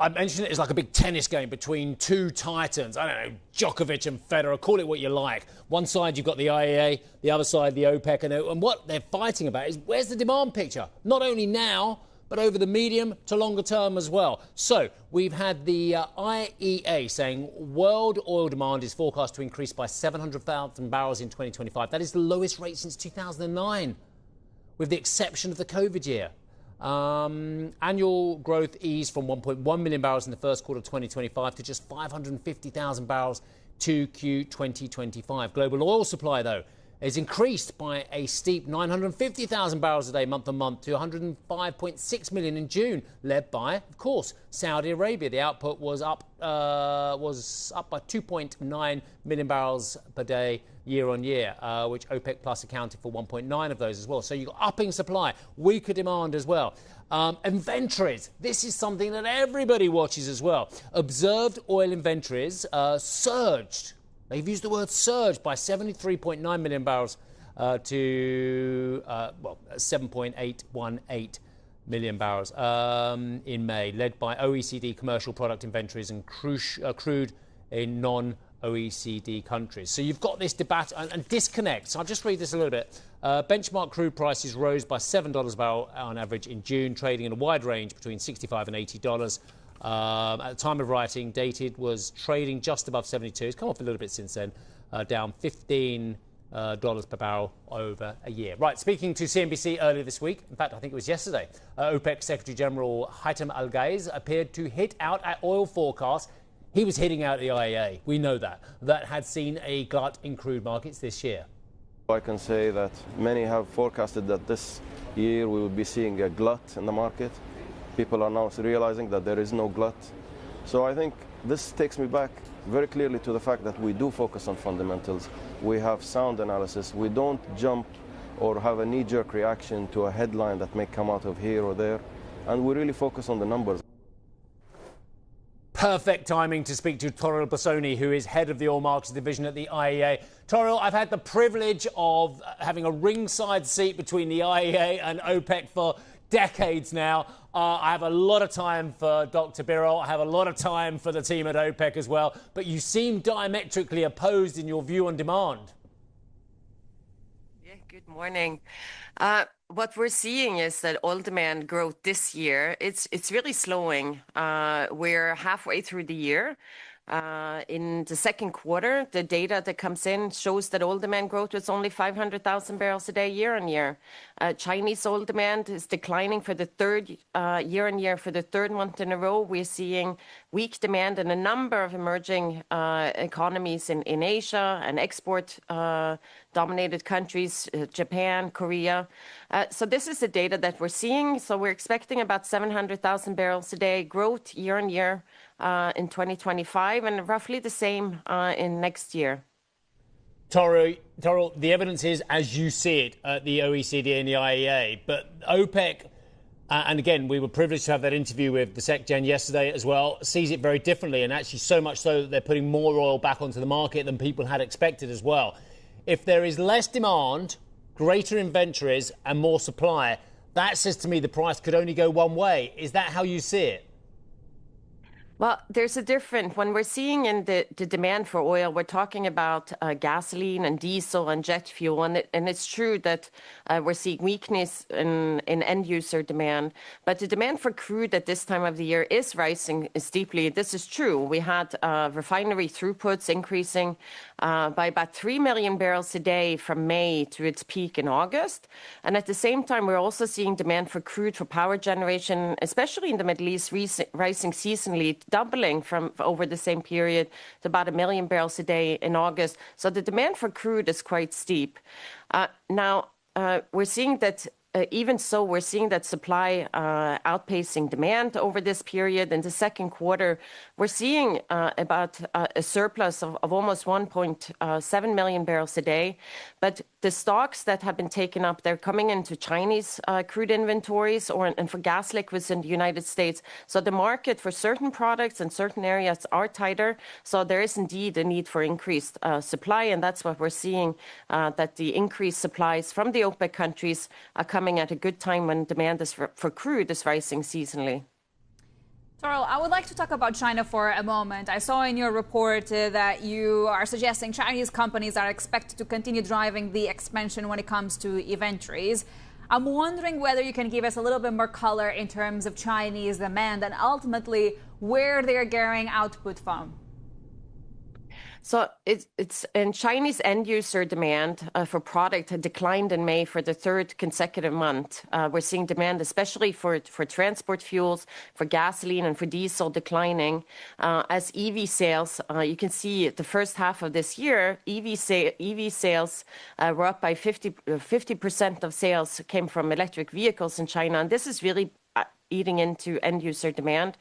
I mentioned it as like a big tennis game between two titans. I don't know, Djokovic and Federer, call it what you like. One side you've got the IEA, the other side the OPEC, and what they're fighting about is where's the demand picture? Not only now, but over the medium to longer term as well. So we've had the IEA saying world oil demand is forecast to increase by 700,000 barrels in 2025. That is the lowest rate since 2009, with the exception of the COVID year. Annual growth eased from 1.1 million barrels in the first quarter of 2025 to just 550,000 barrels 2Q 2025. Global oil supply, though, is increased by a steep 950,000 barrels a day month on month to 105.6 million in June, led by, of course, Saudi Arabia. The output was up by 2.9 million barrels per day year on year, which OPEC Plus accounted for 1.9 of those as well. So you've got upping supply, weaker demand as well. Inventories. This is something that everybody watches as well. Observed oil inventories surged. They've used the word surge by 73.9 million barrels to 7.818 million barrels in May, led by OECD commercial product inventories and crude in non-OECD countries. So you've got this debate and disconnect. So I'll just read this a little bit. Benchmark crude prices rose by $7 a barrel on average in June, trading in a wide range between $65 and $80. At the time of writing, dated was trading just above 72. It's come off a little bit since then, down $15 per barrel over a year. Right, speaking to CNBC earlier this week, in fact, I think it was yesterday, OPEC Secretary General Haitham Al-Ghais appeared to hit out at oil forecasts. He was hitting out the IEA, we know that had seen a glut in crude markets this year. I can say that many have forecasted that this year we will be seeing a glut in the market. People are now realizing that there is no glut. So I think this takes me back very clearly to the fact that we do focus on fundamentals. We have sound analysis. We don't jump or have a knee-jerk reaction to a headline that may come out of here or there. And we really focus on the numbers. Perfect timing to speak to Toril Bosoni, who is head of the oil markets division at the IEA. Toril, I've had the privilege of having a ringside seat between the IEA and OPEC for decades now. I have a lot of time for Dr. Birol. I have a lot of time for the team at OPEC as well. But you seem diametrically opposed in your view on demand. Yeah, good morning. What we're seeing is that oil demand growth this year, it's really slowing. We're halfway through the year. In the second quarter, the data that comes in shows that oil demand growth was only 500,000 barrels a day year on year. Chinese oil demand is declining for the third year on year for the third month in a row. We're seeing weak demand in a number of emerging economies in Asia and export dominated countries, Japan, Korea. So this is the data that we're seeing. So we're expecting about 700,000 barrels a day growth year on year in 2025 and roughly the same in next year. Toril, the evidence is as you see it at the OECD and the IEA, but OPEC, and again, we were privileged to have that interview with the SecGen yesterday as well, sees it very differently, and actually so much so that they're putting more oil back onto the market than people had expected as well. If there is less demand, greater inventories and more supply, that says to me the price could only go one way. Is that how you see it? Well, there's a difference. When we're seeing in the demand for oil, we're talking about gasoline and diesel and jet fuel. And it's true that we're seeing weakness in end-user demand. But the demand for crude at this time of the year is rising steeply. This is true. We had refinery throughputs increasing by about 3 million barrels a day from May to its peak in August. And at the same time, we're also seeing demand for crude for power generation, especially in the Middle East, rising seasonally, doubling from over the same period to about 1 million barrels a day in August. So the demand for crude is quite steep. Now, we're seeing that even so, we're seeing that supply outpacing demand over this period. In the second quarter, we're seeing about a surplus of almost 1.7 million barrels a day. But the stocks that have been taken up, they're coming into Chinese crude inventories and for gas liquids in the United States. So the market for certain products and certain areas are tighter. So there is indeed a need for increased supply. And that's what we're seeing, that the increased supplies from the OPEC countries are coming at a good time when demand is for crude is rising seasonally. Toril, I would like to talk about China for a moment. I saw in your report that you are suggesting Chinese companies are expected to continue driving the expansion when it comes to inventories. I'm wondering whether you can give us a little bit more color in terms of Chinese demand and ultimately where they're getting output from. So it's in Chinese end user demand for product had declined in May for the third consecutive month. We're seeing demand, especially for transport fuels, for gasoline and for diesel declining. As EV sales, you can see the first half of this year, EV sales were up by 50% of sales came from electric vehicles in China. And this is really eating into end user demand.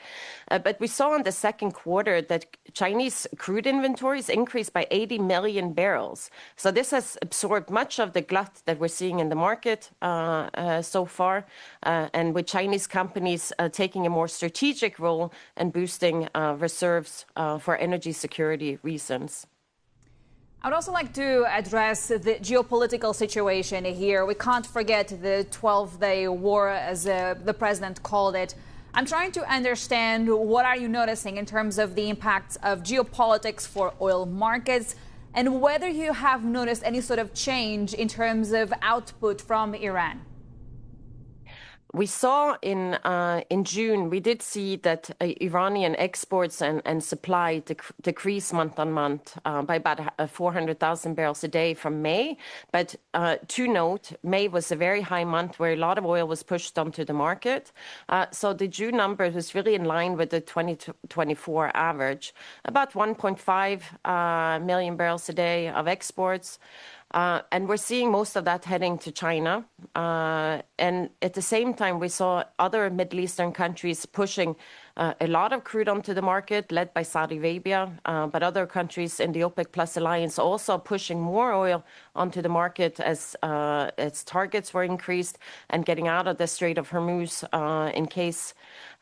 But we saw in the second quarter that Chinese crude inventories increased by 80 million barrels. So this has absorbed much of the glut that we're seeing in the market so far. And with Chinese companies taking a more strategic role and boosting reserves for energy security reasons. I would also like to address the geopolitical situation here. We can't forget the 12-day war, as the president called it. I'm trying to understand what are you noticing in terms of the impacts of geopolitics for oil markets and whether you have noticed any sort of change in terms of output from Iran. We saw in June, we did see that Iranian exports and supply decrease month on month by about 400,000 barrels a day from May. But to note, May was a very high month where a lot of oil was pushed onto the market. So the June number was really in line with the 2024 average, about 1.5 million barrels a day of exports. And we're seeing most of that heading to China. And at the same time, we saw other Middle Eastern countries pushing a lot of crude onto the market, led by Saudi Arabia, but other countries in the OPEC Plus alliance also pushing more oil onto the market as targets were increased and getting out of the Strait of Hormuz in case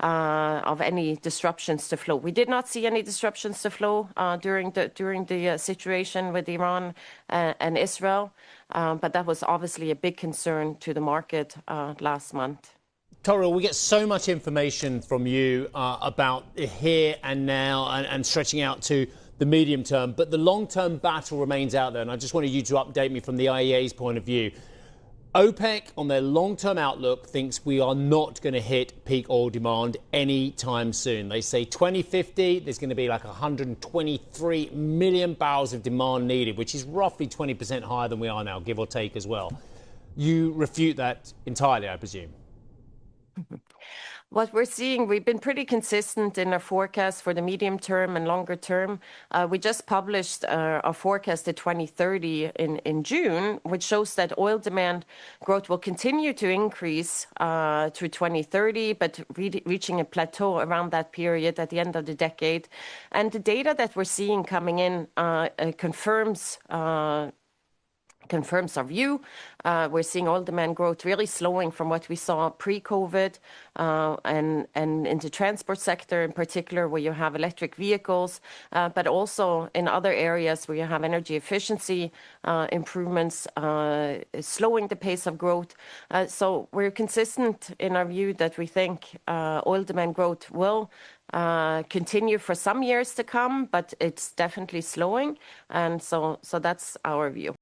of any disruptions to flow. We did not see any disruptions to flow during the situation with Iran and Israel, but that was obviously a big concern to the market last month. Toril, we get so much information from you about the here and now and stretching out to the medium term, but the long-term battle remains out there. And I just wanted you to update me from the IEA's point of view. OPEC, on their long-term outlook, thinks we are not going to hit peak oil demand anytime soon. They say 2050, there's going to be like 123 million barrels of demand needed, which is roughly 20% higher than we are now, give or take as well. You refute that entirely, I presume. What we're seeing, we've been pretty consistent in our forecast for the medium term and longer term. We just published our forecast to 2030 in June, which shows that oil demand growth will continue to increase through 2030, but reaching a plateau around that period at the end of the decade. And the data that we're seeing coming in confirms our view. We're seeing oil demand growth really slowing from what we saw pre-COVID and in the transport sector in particular, where you have electric vehicles, but also in other areas where you have energy efficiency improvements, slowing the pace of growth. So we're consistent in our view that we think oil demand growth will continue for some years to come, but it's definitely slowing. And so that's our view.